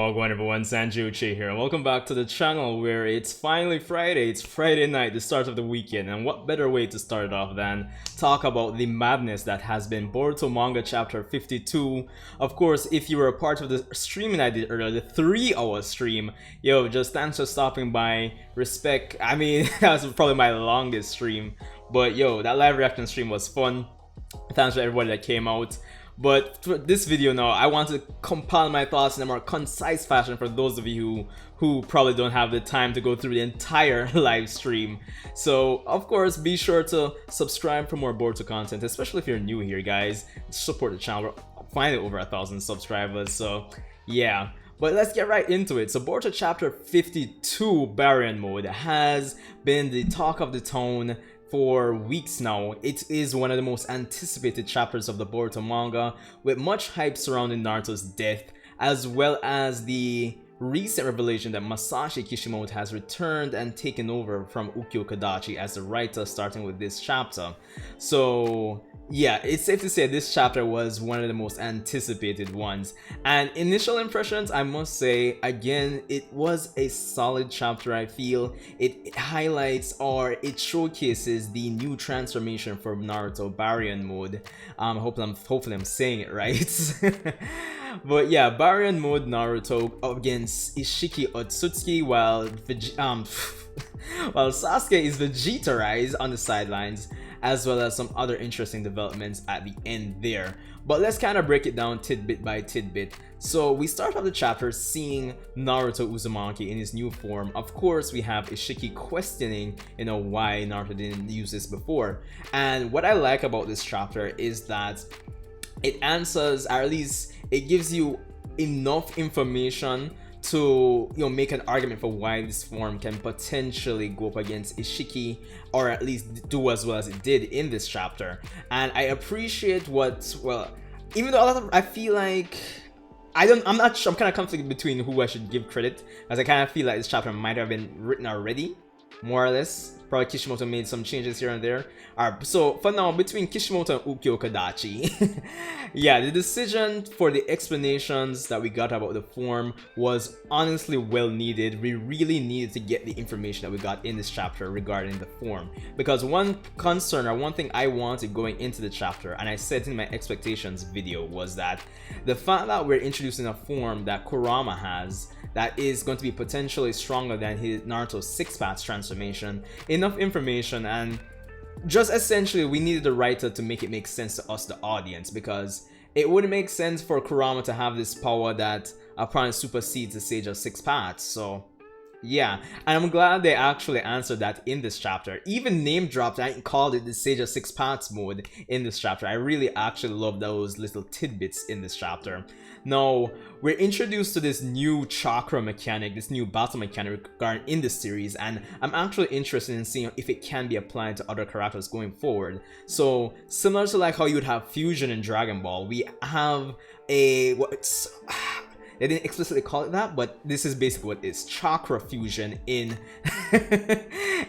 Wagwan everyone, Sanjuchi here, and welcome back to the channel where it's finally Friday. It's Friday night, the start of the weekend, and what better way to start it off than talk about the madness that has been Boruto Manga chapter 52. Of course, if you were a part of the streaming I did earlier, the 3-hour stream, yo, just thanks for stopping by. Respect. I mean, that was probably my longest stream, but yo, that live reaction stream was fun. Thanks for everybody that came out. But for this video now, I want to compile my thoughts in a more concise fashion for those of you who probably don't have the time to go through the entire live stream. So, of course, be sure to subscribe for more Boruto content, especially if you're new here, guys. Support the channel. We're finally over 1,000 subscribers, so yeah. But let's get right into it. So Boruto chapter 52, Baryon Mode, has been the talk of the town for weeks now. It is one of the most anticipated chapters of the Boruto manga, with much hype surrounding Naruto's death, as well as the recent revelation that Masashi Kishimoto has returned and taken over from Ukyo Kadachi as the writer, starting with this chapter. So yeah, it's safe to say this chapter was one of the most anticipated ones. And initial impressions, I must say, again, it was a solid chapter. I feel it highlights or it showcases the new transformation from Naruto, Baryon Mode. Hopefully I'm saying it right. But yeah, Baryon Mode Naruto against Isshiki Otsutsuki, while Sasuke is Vegetarized on the sidelines, as well as some other interesting developments at the end there. But let's kind of break it down tidbit by tidbit. So we start off the chapter seeing Naruto Uzumaki in his new form. Of course, we have Isshiki questioning, why Naruto didn't use this before. And what I like about this chapter is that it answers, or at least it gives you enough information to make an argument for why this form can potentially go up against Isshiki, or at least do as well as it did in this chapter. And I appreciate even though I feel like I'm not sure, I'm kind of conflicted between who I should give credit, as I kind of feel like this chapter might have been written already, more or less. Probably Kishimoto made some changes here and there. So for now, between Kishimoto and Ukyo Kadachi, yeah, the decision for the explanations that we got about the form was honestly well needed. We really needed to get the information that we got in this chapter regarding the form, because one concern or one thing I wanted going into the chapter, and I said in my expectations video, was that the fact that we're introducing a form that Kurama has that is going to be potentially stronger than his Naruto's 6-path transformation. Enough information, and just essentially we needed the writer to make it make sense to us, the audience, because it wouldn't make sense for Kurama to have this power that apparently supersedes the Sage of 6 Paths. So yeah, and I'm glad they actually answered that in this chapter. Even name dropped and called it the Sage of 6 Paths mode in this chapter. I really actually love those little tidbits in this chapter. Now, we're introduced to this new chakra mechanic, this new battle mechanic regarding in this series, and I'm actually interested in seeing if it can be applied to other characters going forward. So, similar to like how you would have fusion in Dragon Ball, we have a they didn't explicitly call it that, but this is basically what it is: chakra fusion in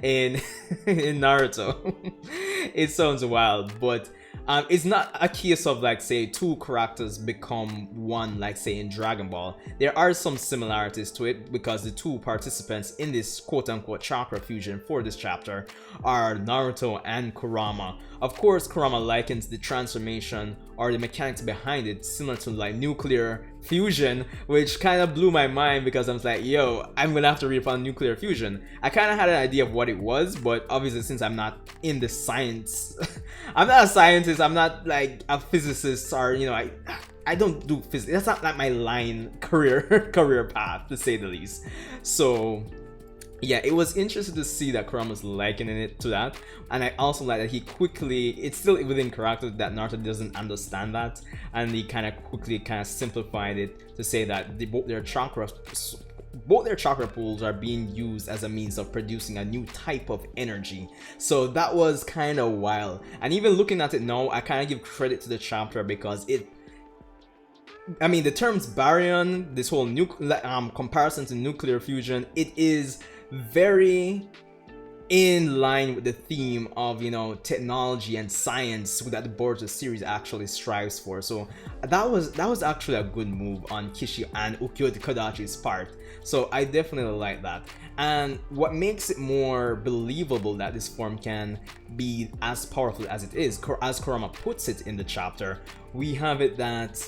in Naruto. It sounds wild, but it's not a case of like, say, two characters become one, like say in Dragon Ball. There are some similarities to it, because the two participants in this quote-unquote chakra fusion for this chapter are Naruto and Kurama. Of course, Kurama likens the transformation or the mechanics behind it similar to like nuclear fusion, which kind of blew my mind, because I was like, yo, I'm gonna have to read upon nuclear fusion. I kind of had an idea of what it was, but obviously since I'm not in the science I'm not a scientist, I'm not like a physicist, or I don't do physics. That's not like my career path, to say the least. So yeah, it was interesting to see that Kurama's likening it to that, and I also like that it's still within character that Naruto doesn't understand that, and he quickly simplified it to say that both their chakra pools are being used as a means of producing a new type of energy. So that was kind of wild, and even looking at it now, I kind of give credit to the chapter, because the terms baryon, this whole comparison to nuclear fusion, it is very in line with the theme of, you know, technology and science that the Boruto series actually strives for. So that was actually a good move on Kishi and Ukiyo Kodachi's part. So I definitely like that. And what makes it more believable that this form can be as powerful as it is, as Kurama puts it in the chapter, we have it that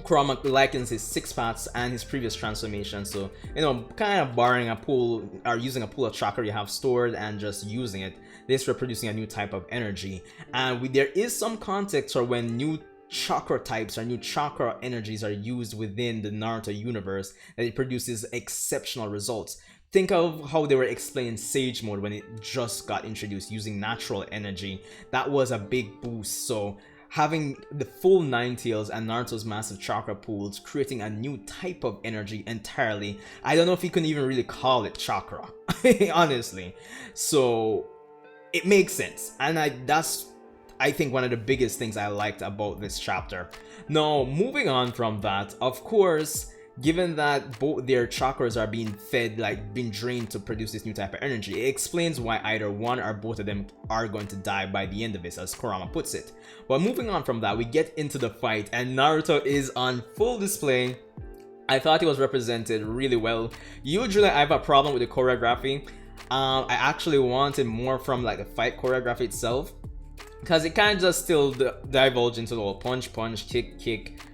Kurama likens his six paths and his previous transformation, so, you know, kind of borrowing a pool or using a pool of chakra you have stored and just using it. This reproducing a new type of energy, and there is some context for when new chakra types or new chakra energies are used within the Naruto universe, that it produces exceptional results. Think of how they were explaining Sage Mode when it just got introduced using natural energy. That was a big boost. So having the full Nine Tails and Naruto's massive chakra pools creating a new type of energy entirely. I don't know if you can even really call it chakra, honestly. So it makes sense, and that's I think one of the biggest things I liked about this chapter. Now, moving on from that, of course, given that both their chakras are being fed, like being drained to produce this new type of energy, it explains why either one or both of them are going to die by the end of this, as Kurama puts it. But moving on from that, we get into the fight, and Naruto is on full display. I thought he was represented really well. Usually I have a problem with the choreography. I actually wanted more from like the fight choreography itself, because it kind of just still divulge into the whole punch, kick,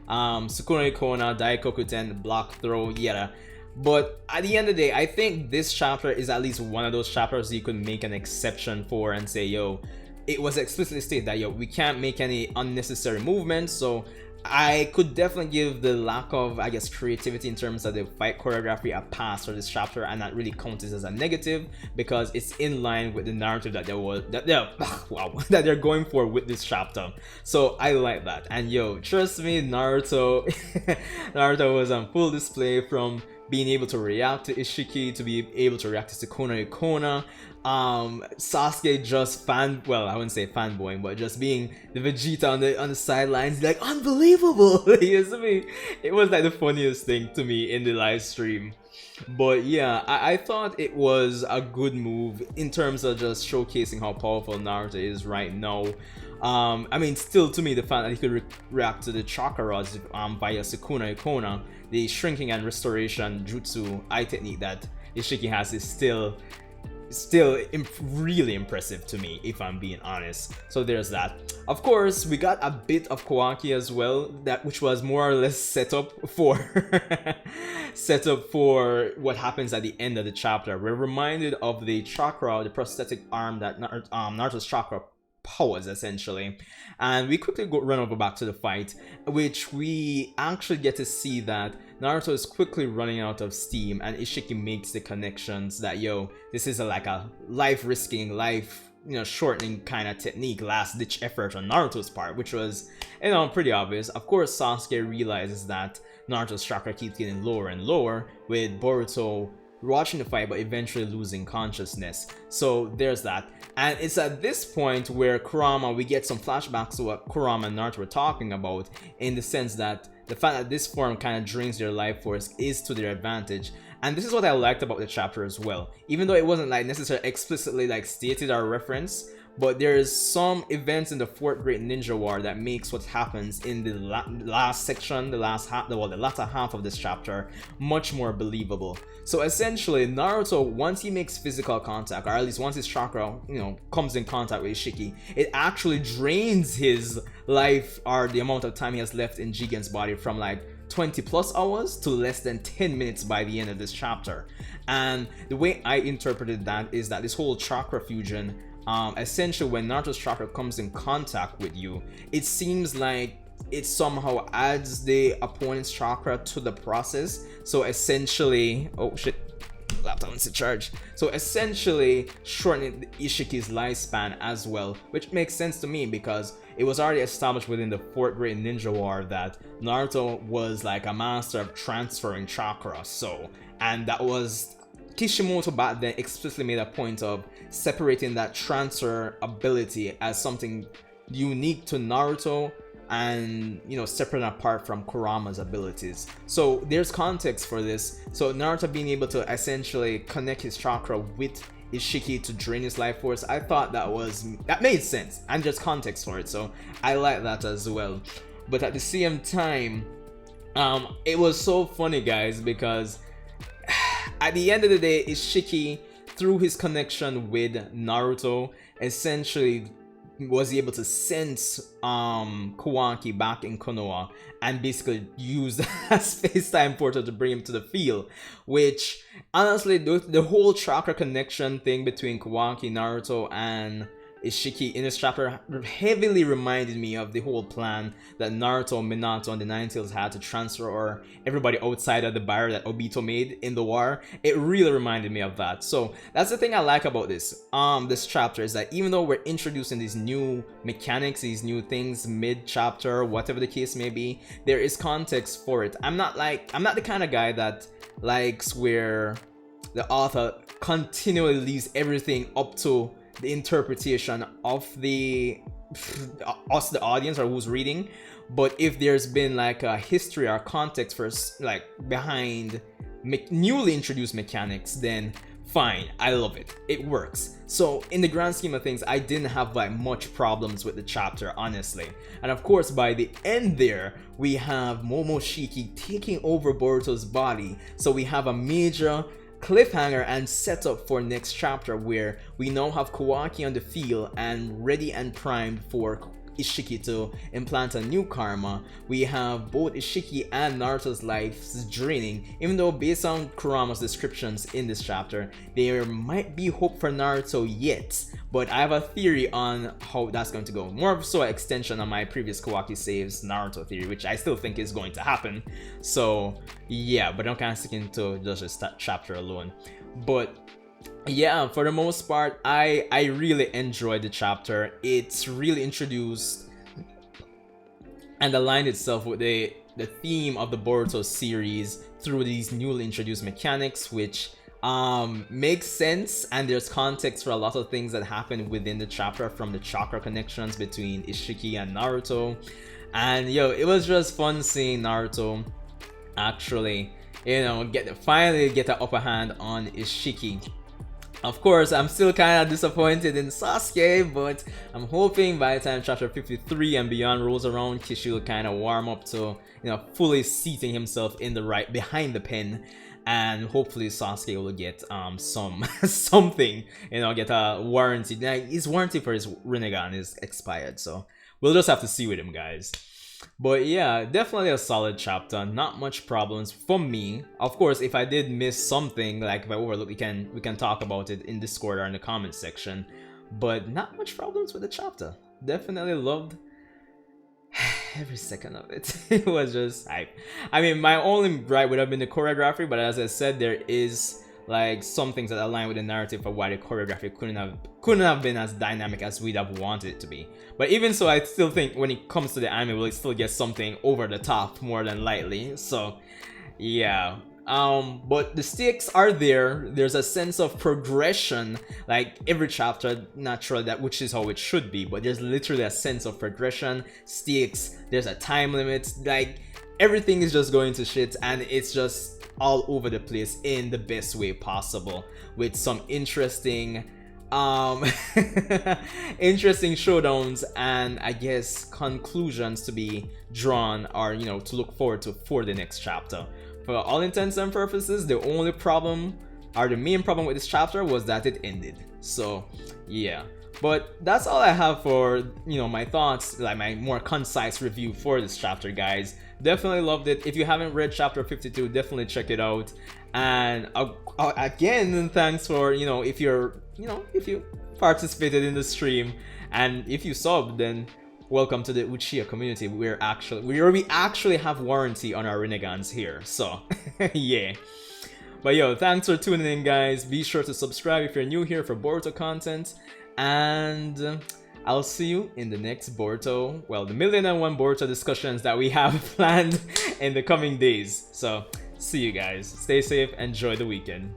Sukuna Ikona, Daikokuten, block, throw, yada. But at the end of the day, I think this chapter is at least one of those chapters you could make an exception for and say, yo, it was explicitly stated that, yo, we can't make any unnecessary movements. So I could definitely give the lack of, I guess, creativity in terms of the fight choreography a pass for this chapter, and not really count this as a negative, because it's in line with the narrative that that they're going for with this chapter. So I like that. And yo, trust me, Naruto was on full display, from being able to react to Isshiki to be able to react to Sukuna Ikona. Sasuke just I wouldn't say fanboying, but just being the Vegeta on the sidelines, like, unbelievable. You see me? It was like the funniest thing to me in the live stream. But yeah, I thought it was a good move in terms of just showcasing how powerful Naruto is right now. I mean, still, to me, the fact that he could react to the chakras via Sukuna Ikona, the shrinking and restoration jutsu eye technique that Isshiki has, is still really impressive to me, if I'm being honest. So there's that. Of course, we got a bit of Kawaki as well, which was more or less set up for what happens at the end of the chapter. We're reminded of the chakra, the prosthetic arm that Naruto's chakra powers, essentially. And we quickly run over back to the fight, which we actually get to see that Naruto is quickly running out of steam, and Isshiki makes the connections that, yo, this is like a life-risking, shortening kind of technique, last-ditch effort on Naruto's part, which was, pretty obvious. Of course, Sasuke realizes that Naruto's chakra keeps getting lower and lower, with Boruto watching the fight but eventually losing consciousness. So there's that. And it's at this point where we get some flashbacks to what Kurama and Naruto were talking about, in the sense that the fact that this form kind of drains their life force is to their advantage. And this is what I liked about the chapter as well, even though it wasn't like necessarily explicitly like stated or referenced. But there's some events in the Fourth Great Ninja War that makes what happens in the last section, the latter half of this chapter, much more believable. So essentially, Naruto, once he makes physical contact, or at least once his chakra, comes in contact with Isshiki, it actually drains his life, or the amount of time he has left in Jigen's body, from like 20 plus hours to less than 10 minutes by the end of this chapter. And the way I interpreted that is that this whole chakra fusion, essentially when Naruto's chakra comes in contact with you, it seems like it somehow adds the opponent's chakra to the process. So essentially, oh shit, laptop needs to charge. So essentially shortening Ishiki's lifespan as well, which makes sense to me, because it was already established within the Fourth Great Ninja War that Naruto was like a master of transferring chakra. So, and that was Kishimoto back then explicitly made a point of separating that transfer ability as something unique to Naruto, and separate and apart from Kurama's abilities. So there's context for this. So Naruto being able to essentially connect his chakra with Isshiki to drain his life force. I thought that made sense and just context for it, so I like that as well. But at the same time, it was so funny, guys, because at the end of the day, Isshiki, through his connection with Naruto, essentially was able to sense Kawaki back in Konoha and basically use a space-time portal to bring him to the field, which honestly the whole chakra connection thing between Kawaki, Naruto, and Isshiki in this chapter heavily reminded me of the whole plan that Naruto, Minato, and the Nine-Tails had to transfer everybody outside of the barrier that Obito made in the war. It really reminded me of that. So that's the thing I like about this chapter, is that even though we're introducing these new mechanics, these new things mid-chapter, whatever the case may be, there is context for it. I'm not the kind of guy that likes where the author continually leaves everything up to the interpretation of the audience or who's reading. But if there's been like a history or context for like behind newly introduced mechanics, then fine, I love it, it works. So in the grand scheme of things, I didn't have like much problems with the chapter, honestly. And of course, by the end there, we have Momoshiki taking over Boruto's body, so we have a major cliffhanger and setup for next chapter, where we now have Kawaki on the field and ready and primed for Isshiki to implant a new karma. We have both Isshiki and Naruto's lives draining, even though based on Kurama's descriptions in this chapter, there might be hope for Naruto yet, but I have a theory on how that's going to go. More so an extension on my previous Kawaki saves Naruto theory, which I still think is going to happen. So yeah, but I'm kind of sticking to just this chapter alone. But yeah, for the most part, I really enjoyed the chapter. It's really introduced and aligned itself with the theme of the Boruto series through these newly introduced mechanics, which makes sense, and there's context for a lot of things that happen within the chapter, from the chakra connections between Isshiki and Naruto. And yo, it was just fun seeing Naruto actually, you know, finally get the upper hand on Isshiki. Of course, I'm still kind of disappointed in Sasuke, but I'm hoping by the time chapter 53 and beyond rolls around, Kishi will kind of warm up to, you know, fully seating himself in the right behind the pen, and hopefully Sasuke will get something, you know, get a warranty. Now, his warranty for his Rinnegan is expired, so we'll just have to see with him, guys. But yeah, definitely a solid chapter, not much problems for me. Of course, if I did miss something, like if I overlooked, we can talk about it in Discord or in the comment section. But not much problems with the chapter. Definitely loved every second of it. It was just hype. I mean, my only gripe would have been the choreography, but as I said, there is like some things that align with the narrative for why the choreography couldn't have been as dynamic as we'd have wanted it to be. But even so, I still think when it comes to the anime, we'll still get something over the top more than lightly. So yeah, but the stakes are there. There's a sense of progression, like every chapter, naturally, that which is how it should be, but there's literally a sense of progression, stakes, there's a time limit, like everything is just going to shit, and it's just all over the place in the best way possible, with some interesting interesting showdowns and I guess conclusions to be drawn, or you know, to look forward to for the next chapter. For all intents and purposes, the only problem, or the main problem with this chapter, was that it ended. So yeah, but that's all I have for, you know, my thoughts, like my more concise review for this chapter, guys. Definitely loved it. If you haven't read chapter 52, definitely check it out. And again, thanks for, you know, if you participated in the stream, and if you subbed, then welcome to the Uchiha community. We actually have warranty on our Renegans here. So yeah. But yo, thanks for tuning in, guys. Be sure to subscribe if you're new here for Boruto content, and I'll see you in the next Boruto, well, the 1,000,001 Boruto discussions that we have planned in the coming days. So see you guys. Stay safe, enjoy the weekend.